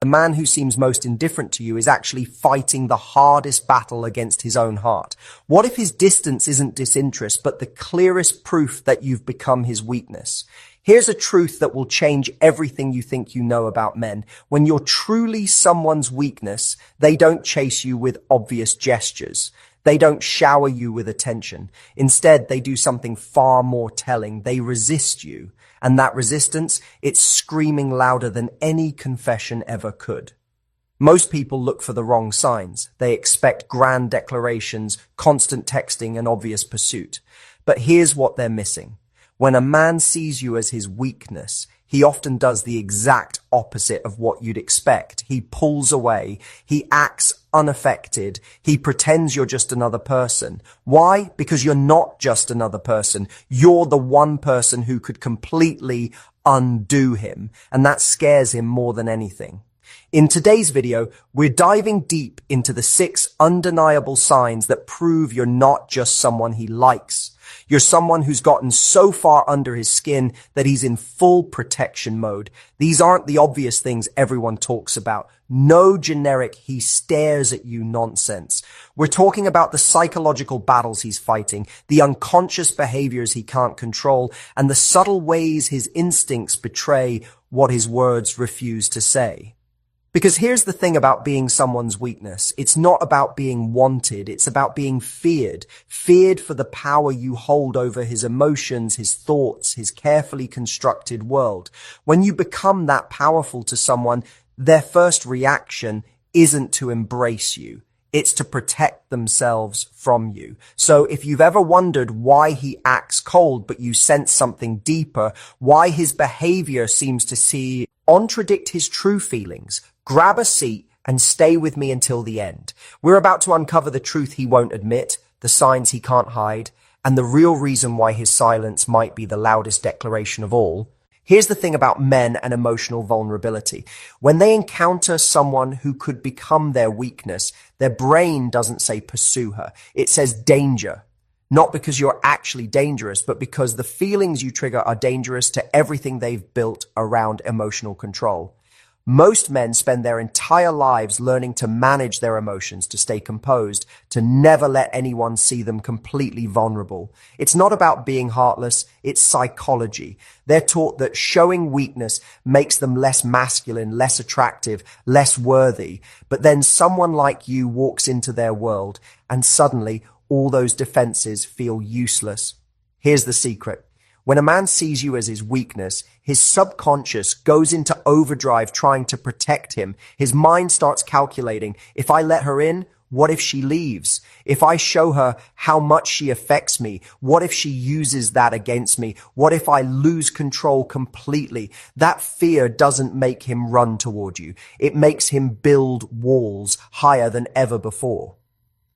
The man who seems most indifferent to you is actually fighting the hardest battle against his own heart. What if his distance isn't disinterest, but the clearest proof that you've become his weakness? Here's a truth that will change everything you think you know about men. When you're truly someone's weakness, they don't chase you with obvious gestures. They don't shower you with attention. Instead, they do something far more telling. They resist you. And that resistance, it's screaming louder than any confession ever could. Most people look for the wrong signs. They expect grand declarations, constant texting, and obvious pursuit. But here's what they're missing. When a man sees you as his weakness, he often does the exact opposite of what you'd expect. He pulls away. He acts unaffected. He pretends you're just another person. Why? Because you're not just another person. You're the one person who could completely undo him. And that scares him more than anything. In today's video, we're diving deep into the 6 undeniable signs that prove you're not just someone he likes. You're someone who's gotten so far under his skin that he's in full protection mode. These aren't the obvious things everyone talks about. No generic "he stares at you" nonsense. We're talking about the psychological battles he's fighting, the unconscious behaviors he can't control, and the subtle ways his instincts betray what his words refuse to say. Because here's the thing about being someone's weakness. It's not about being wanted. It's about being feared. Feared for the power you hold over his emotions, his thoughts, his carefully constructed world. When you become that powerful to someone, their first reaction isn't to embrace you. It's to protect themselves from you. So if you've ever wondered why he acts cold, but you sense something deeper, why his behavior seems to contradict his true feelings, grab a seat and stay with me until the end. We're about to uncover the truth he won't admit, the signs he can't hide, and the real reason why his silence might be the loudest declaration of all. Here's the thing about men and emotional vulnerability. When they encounter someone who could become their weakness, their brain doesn't say pursue her. It says danger. Not because you're actually dangerous, but because the feelings you trigger are dangerous to everything they've built around emotional control. Most men spend their entire lives learning to manage their emotions, to stay composed, to never let anyone see them completely vulnerable. It's not about being heartless, it's psychology. They're taught that showing weakness makes them less masculine, less attractive, less worthy. But then someone like you walks into their world, and suddenly all those defenses feel useless. Here's the secret. When a man sees you as his weakness, his subconscious goes into overdrive trying to protect him. His mind starts calculating, if I let her in, what if she leaves? If I show her how much she affects me, what if she uses that against me? What if I lose control completely? That fear doesn't make him run toward you. It makes him build walls higher than ever before.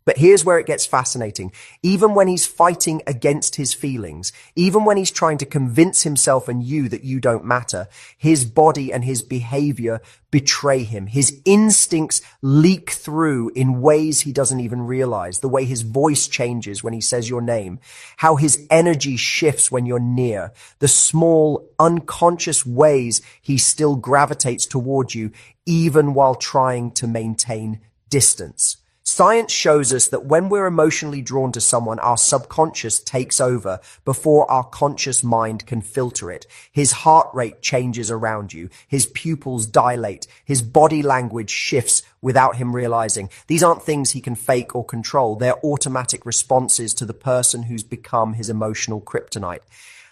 But here's where it gets fascinating. Even when he's fighting against his feelings, even when he's trying to convince himself and you that you don't matter, his body and his behavior betray him. His instincts leak through in ways he doesn't even realize. The way his voice changes when he says your name, how his energy shifts when you're near, the small, unconscious ways he still gravitates toward you, even while trying to maintain distance. Science shows us that when we're emotionally drawn to someone, our subconscious takes over before our conscious mind can filter it. His heart rate changes around you. His pupils dilate. His body language shifts without him realizing. These aren't things he can fake or control. They're automatic responses to the person who's become his emotional kryptonite.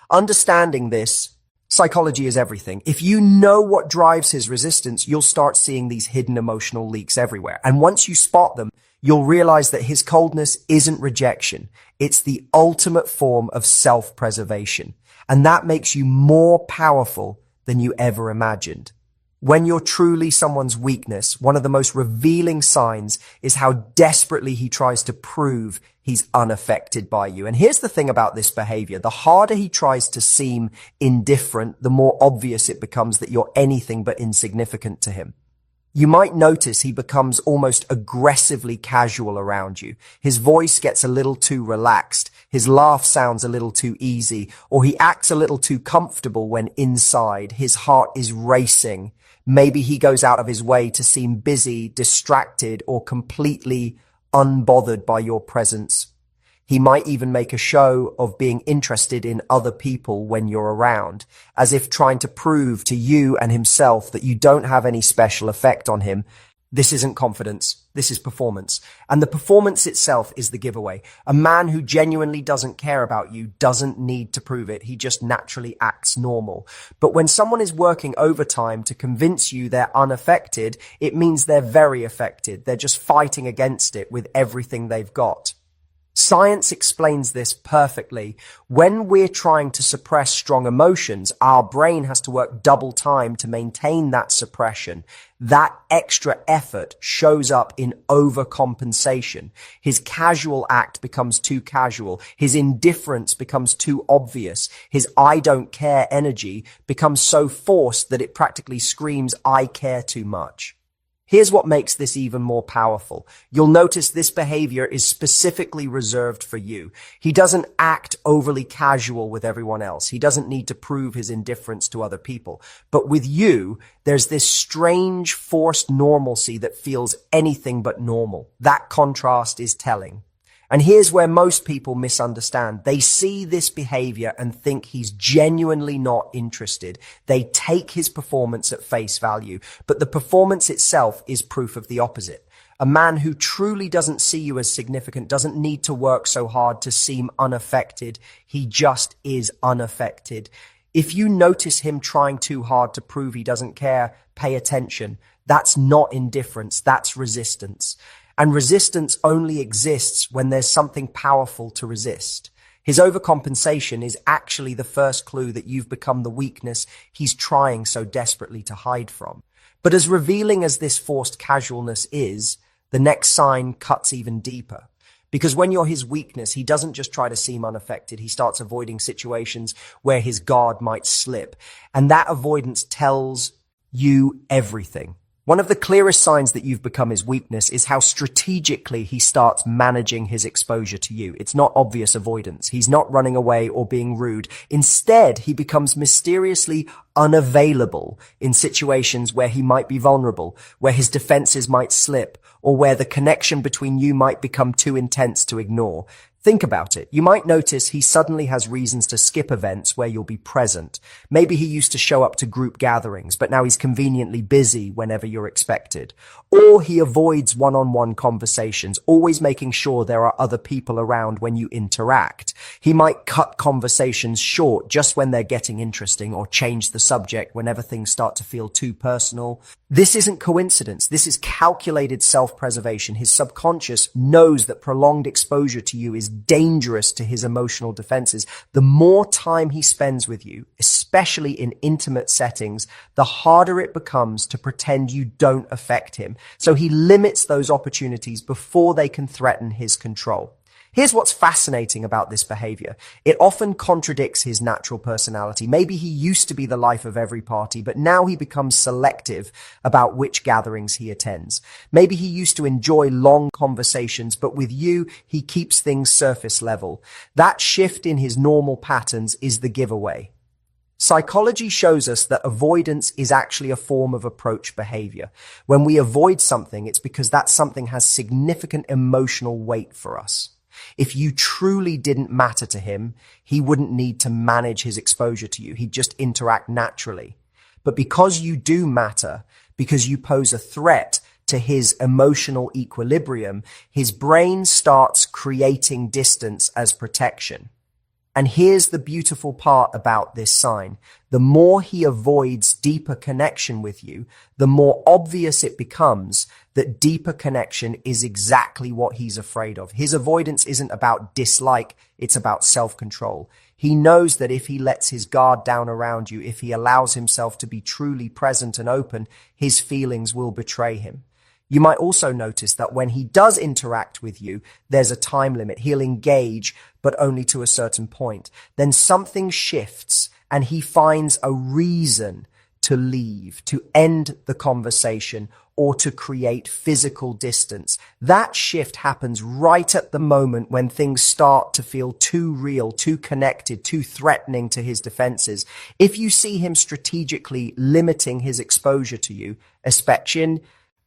Understanding this, psychology is everything. If you know what drives his resistance, you'll start seeing these hidden emotional leaks everywhere. And once you spot them, you'll realize that his coldness isn't rejection. It's the ultimate form of self-preservation. And that makes you more powerful than you ever imagined. When you're truly someone's weakness, one of the most revealing signs is how desperately he tries to prove he's unaffected by you. And here's the thing about this behavior. The harder he tries to seem indifferent, the more obvious it becomes that you're anything but insignificant to him. You might notice he becomes almost aggressively casual around you. His voice gets a little too relaxed. His laugh sounds a little too easy, or he acts a little too comfortable when inside. His heart is racing Maybe he goes out of his way to seem busy, distracted, or completely unbothered by your presence. He might even make a show of being interested in other people when you're around, as if trying to prove to you and himself that you don't have any special effect on him. This isn't confidence. This is performance. And the performance itself is the giveaway. A man who genuinely doesn't care about you doesn't need to prove it. He just naturally acts normal. But when someone is working overtime to convince you they're unaffected, it means they're very affected. They're just fighting against it with everything they've got. Science explains this perfectly. When we're trying to suppress strong emotions, our brain has to work double time to maintain that suppression. That extra effort shows up in overcompensation. His casual act becomes too casual. His indifference becomes too obvious. His I don't care energy becomes so forced that it practically screams, I care too much. Here's what makes this even more powerful. You'll notice this behavior is specifically reserved for you. He doesn't act overly casual with everyone else. He doesn't need to prove his indifference to other people. But with you, there's this strange forced normalcy that feels anything but normal. That contrast is telling. And here's where most people misunderstand. They see this behavior and think he's genuinely not interested. They take his performance at face value, but the performance itself is proof of the opposite. A man who truly doesn't see you as significant doesn't need to work so hard to seem unaffected. He just is unaffected. If you notice him trying too hard to prove he doesn't care, pay attention. That's not indifference, that's resistance. And resistance only exists when there's something powerful to resist. His overcompensation is actually the first clue that you've become the weakness he's trying so desperately to hide from. But as revealing as this forced casualness is, the next sign cuts even deeper. Because when you're his weakness, he doesn't just try to seem unaffected. He starts avoiding situations where his guard might slip. And that avoidance tells you everything. One of the clearest signs that you've become his weakness is how strategically he starts managing his exposure to you. It's not obvious avoidance. He's not running away or being rude. Instead, he becomes mysteriously unavailable in situations where he might be vulnerable, where his defenses might slip, or where the connection between you might become too intense to ignore. Think about it. You might notice he suddenly has reasons to skip events where you'll be present. Maybe he used to show up to group gatherings, but now he's conveniently busy whenever you're expected. Or he avoids one-on-one conversations, always making sure there are other people around when you interact. He might cut conversations short just when they're getting interesting, or change the subject whenever things start to feel too personal. This isn't coincidence. This is calculated self-preservation. His subconscious knows that prolonged exposure to you is dangerous to his emotional defenses. The more time he spends with you, especially in intimate settings, the harder it becomes to pretend you don't affect him. So he limits those opportunities before they can threaten his control. Here's what's fascinating about this behavior. It often contradicts his natural personality. Maybe he used to be the life of every party, but now he becomes selective about which gatherings he attends. Maybe he used to enjoy long conversations, but with you, he keeps things surface level. That shift in his normal patterns is the giveaway. Psychology shows us that avoidance is actually a form of approach behavior. When we avoid something, it's because that something has significant emotional weight for us. If you truly didn't matter to him, he wouldn't need to manage his exposure to you. He'd just interact naturally. But because you do matter, because you pose a threat to his emotional equilibrium, his brain starts creating distance as protection. And here's the beautiful part about this sign. The more he avoids deeper connection with you, the more obvious it becomes that deeper connection is exactly what he's afraid of. His avoidance isn't about dislike, it's about self-control. He knows that if he lets his guard down around you, if he allows himself to be truly present and open, his feelings will betray him. You might also notice that when he does interact with you, there's a time limit. He'll engage, but only to a certain point. Then something shifts and he finds a reason to leave, to end the conversation, or to create physical distance. That shift happens right at the moment when things start to feel too real, too connected, too threatening to his defenses. If you see him strategically limiting his exposure to you, especially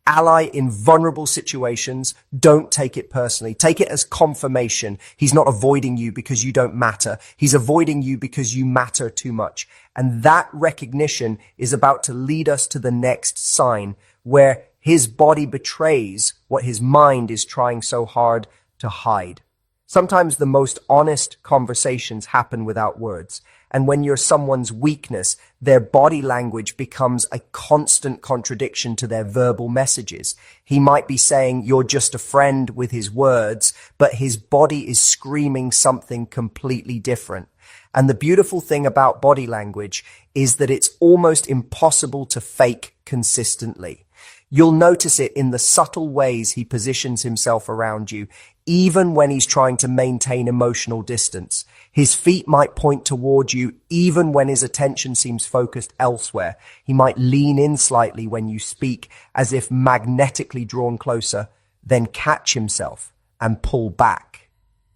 ally in vulnerable situations, don't take it personally. Take it as confirmation. He's not avoiding you because you don't matter. He's avoiding you because you matter too much. And that recognition is about to lead us to the next sign, where his body betrays what his mind is trying so hard to hide. Sometimes the most honest conversations happen without words. And when you're someone's weakness, their body language becomes a constant contradiction to their verbal messages. He might be saying you're just a friend with his words, but his body is screaming something completely different. And the beautiful thing about body language is that it's almost impossible to fake consistently. You'll notice it in the subtle ways he positions himself around you, even when he's trying to maintain emotional distance. His feet might point toward you, even when his attention seems focused elsewhere. He might lean in slightly when you speak, as if magnetically drawn closer, then catch himself and pull back.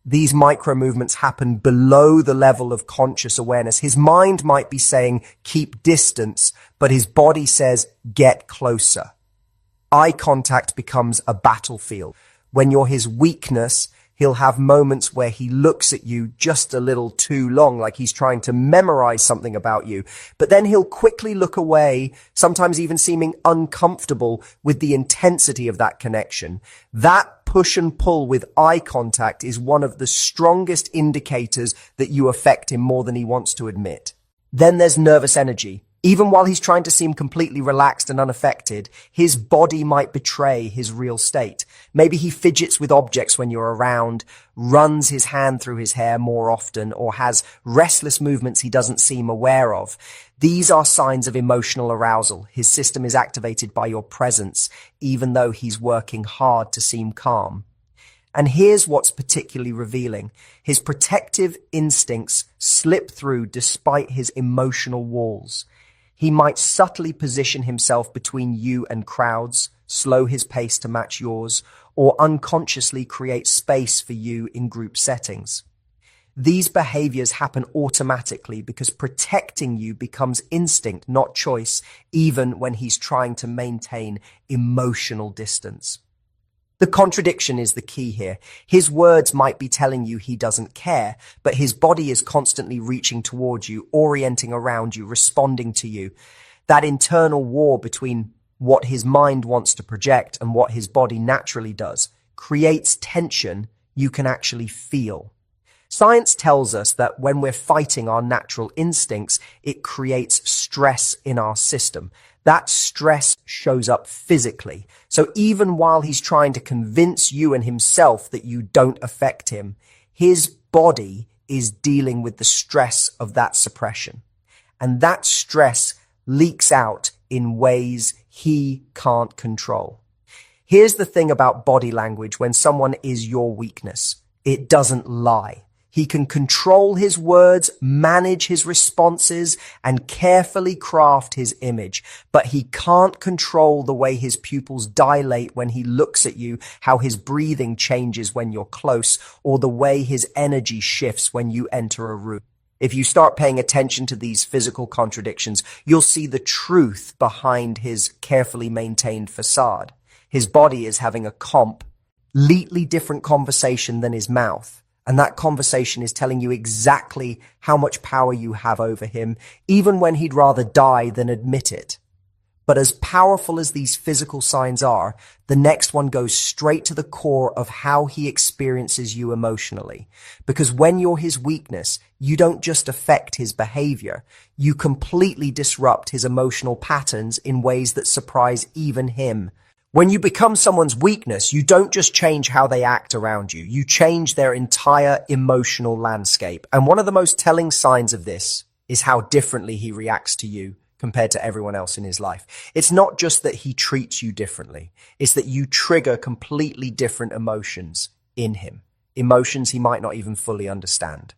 These micro movements happen below the level of conscious awareness. His mind might be saying, keep distance, but his body says, get closer. Eye contact becomes a battlefield. When you're his weakness, he'll have moments where he looks at you just a little too long, like he's trying to memorize something about you. But then he'll quickly look away, sometimes even seeming uncomfortable with the intensity of that connection. That push and pull with eye contact is one of the strongest indicators that you affect him more than he wants to admit. Then there's nervous energy. Even while he's trying to seem completely relaxed and unaffected, his body might betray his real state. Maybe he fidgets with objects when you're around, runs his hand through his hair more often, or has restless movements he doesn't seem aware of. These are signs of emotional arousal. His system is activated by your presence, even though he's working hard to seem calm. And here's what's particularly revealing. His protective instincts slip through despite his emotional walls. He might subtly position himself between you and crowds, slow his pace to match yours, or unconsciously create space for you in group settings. These behaviors happen automatically because protecting you becomes instinct, not choice, even when he's trying to maintain emotional distance. The contradiction is the key here. His words might be telling you he doesn't care, but his body is constantly reaching towards you, orienting around you, responding to you. That internal war between what his mind wants to project and what his body naturally does creates tension you can actually feel. Science tells us that when we're fighting our natural instincts, it creates stress in our system. That stress shows up physically. So even while he's trying to convince you and himself that you don't affect him, his body is dealing with the stress of that suppression. And that stress leaks out in ways he can't control. Here's the thing about body language when someone is your weakness. It doesn't lie. He can control his words, manage his responses, and carefully craft his image. But he can't control the way his pupils dilate when he looks at you, how his breathing changes when you're close, or the way his energy shifts when you enter a room. If you start paying attention to these physical contradictions, you'll see the truth behind his carefully maintained facade. His body is having a completely different conversation than his mouth. And that conversation is telling you exactly how much power you have over him, even when he'd rather die than admit it. But as powerful as these physical signs are, the next one goes straight to the core of how he experiences you emotionally. Because when you're his weakness, you don't just affect his behavior, you completely disrupt his emotional patterns in ways that surprise even him. When you become someone's weakness, you don't just change how they act around you. You change their entire emotional landscape. And one of the most telling signs of this is how differently he reacts to you compared to everyone else in his life. It's not just that he treats you differently. It's that you trigger completely different emotions in him. Emotions he might not even fully understand.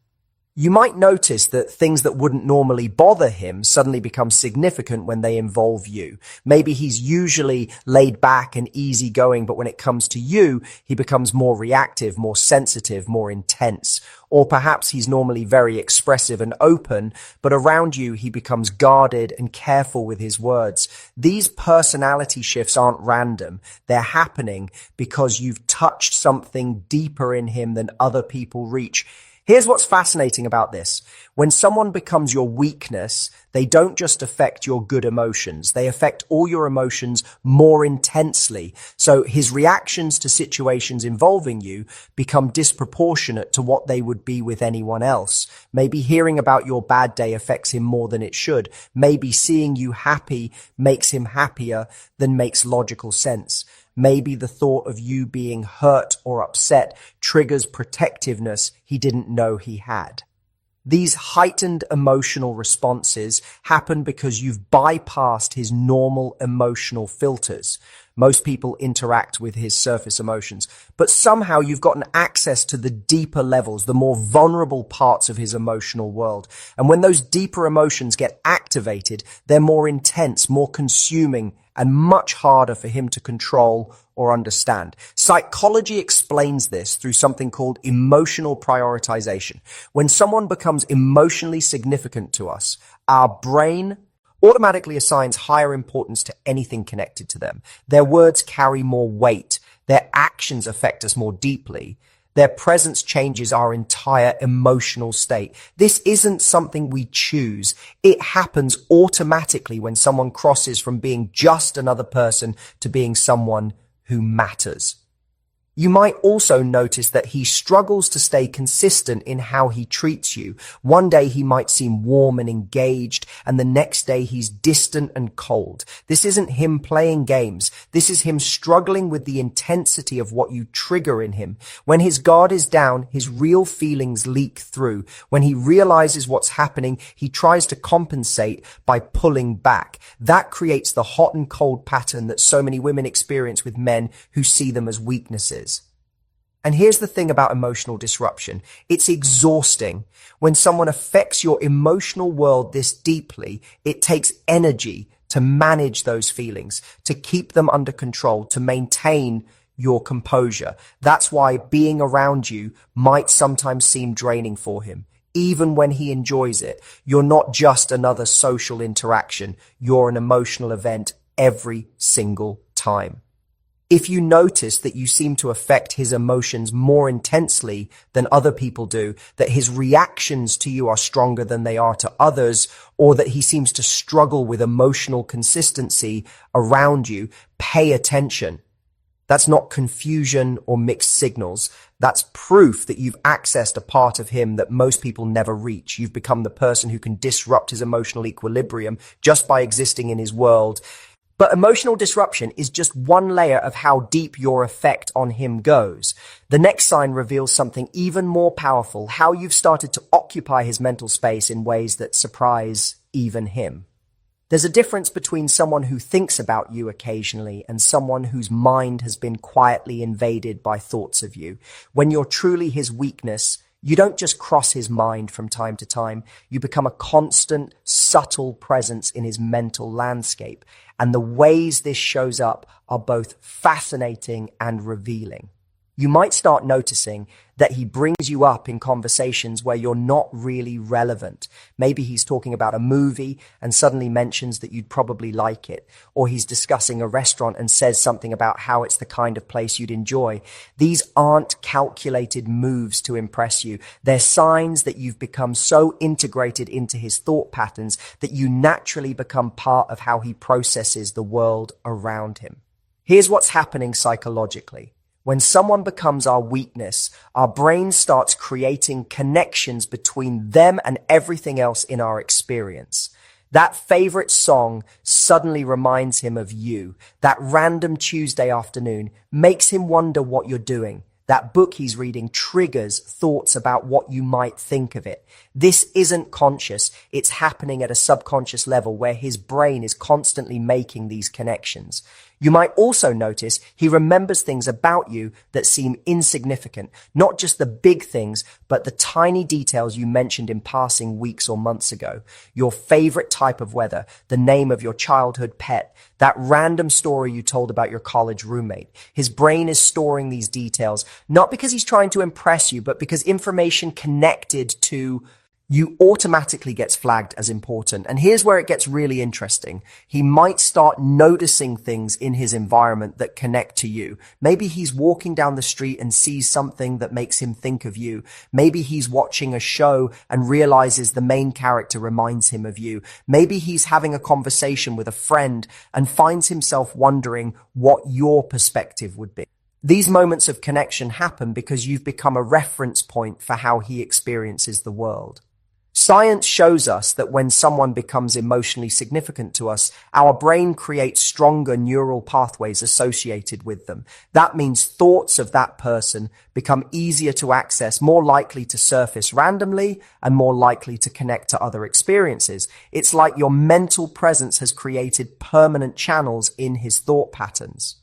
You might notice that things that wouldn't normally bother him suddenly become significant when they involve you. Maybe he's usually laid back and easygoing, but when it comes to you, he becomes more reactive, more sensitive, more intense. Or perhaps he's normally very expressive and open, but around you, he becomes guarded and careful with his words. These personality shifts aren't random. They're happening because you've touched something deeper in him than other people reach. Here's what's fascinating about this. When someone becomes your weakness, they don't just affect your good emotions. They affect all your emotions more intensely. So his reactions to situations involving you become disproportionate to what they would be with anyone else. Maybe hearing about your bad day affects him more than it should. Maybe seeing you happy makes him happier than makes logical sense. Maybe the thought of you being hurt or upset triggers protectiveness he didn't know he had. These heightened emotional responses happen because you've bypassed his normal emotional filters. Most people interact with his surface emotions, but somehow you've gotten access to the deeper levels, the more vulnerable parts of his emotional world. And when those deeper emotions get activated, they're more intense, more consuming, and much harder for him to control or understand. Psychology explains this through something called emotional prioritization. When someone becomes emotionally significant to us, our brain automatically assigns higher importance to anything connected to them. Their words carry more weight. Their actions affect us more deeply. Their presence changes our entire emotional state. This isn't something we choose. It happens automatically when someone crosses from being just another person to being someone who matters. You might also notice that he struggles to stay consistent in how he treats you. One day he might seem warm and engaged, and the next day he's distant and cold. This isn't him playing games. This is him struggling with the intensity of what you trigger in him. When his guard is down, his real feelings leak through. When he realizes what's happening, he tries to compensate by pulling back. That creates the hot and cold pattern that so many women experience with men who see them as weaknesses. And here's the thing about emotional disruption. It's exhausting. When someone affects your emotional world this deeply, it takes energy to manage those feelings, to keep them under control, to maintain your composure. That's why being around you might sometimes seem draining for him. Even when he enjoys it, you're not just another social interaction. You're an emotional event every single time. If you notice that you seem to affect his emotions more intensely than other people do, that his reactions to you are stronger than they are to others, or that he seems to struggle with emotional consistency around you, pay attention. That's not confusion or mixed signals. That's proof that you've accessed a part of him that most people never reach. You've become the person who can disrupt his emotional equilibrium just by existing in his world. But emotional disruption is just one layer of how deep your effect on him goes. The next sign reveals something even more powerful, how you've started to occupy his mental space in ways that surprise even him. There's a difference between someone who thinks about you occasionally and someone whose mind has been quietly invaded by thoughts of you. When you're truly his weakness, you don't just cross his mind from time to time. You become a constant, subtle presence in his mental landscape. And the ways this shows up are both fascinating and revealing. You might start noticing that he brings you up in conversations where you're not really relevant. Maybe he's talking about a movie and suddenly mentions that you'd probably like it. Or he's discussing a restaurant and says something about how it's the kind of place you'd enjoy. These aren't calculated moves to impress you. They're signs that you've become so integrated into his thought patterns that you naturally become part of how he processes the world around him. Here's what's happening psychologically. When someone becomes our weakness, our brain starts creating connections between them and everything else in our experience. That favorite song suddenly reminds him of you. That random Tuesday afternoon makes him wonder what you're doing. That book he's reading triggers thoughts about what you might think of it. This isn't conscious. It's happening at a subconscious level where his brain is constantly making these connections. You might also notice he remembers things about you that seem insignificant, not just the big things, but the tiny details you mentioned in passing weeks or months ago. Your favorite type of weather, the name of your childhood pet, that random story you told about your college roommate. His brain is storing these details, not because he's trying to impress you, but because information connected to you automatically gets flagged as important. And here's where it gets really interesting. He might start noticing things in his environment that connect to you. Maybe he's walking down the street and sees something that makes him think of you. Maybe he's watching a show and realizes the main character reminds him of you. Maybe he's having a conversation with a friend and finds himself wondering what your perspective would be. These moments of connection happen because you've become a reference point for how he experiences the world. Science shows us that when someone becomes emotionally significant to us, our brain creates stronger neural pathways associated with them. That means thoughts of that person become easier to access, more likely to surface randomly, and more likely to connect to other experiences. It's like your mental presence has created permanent channels in his thought patterns.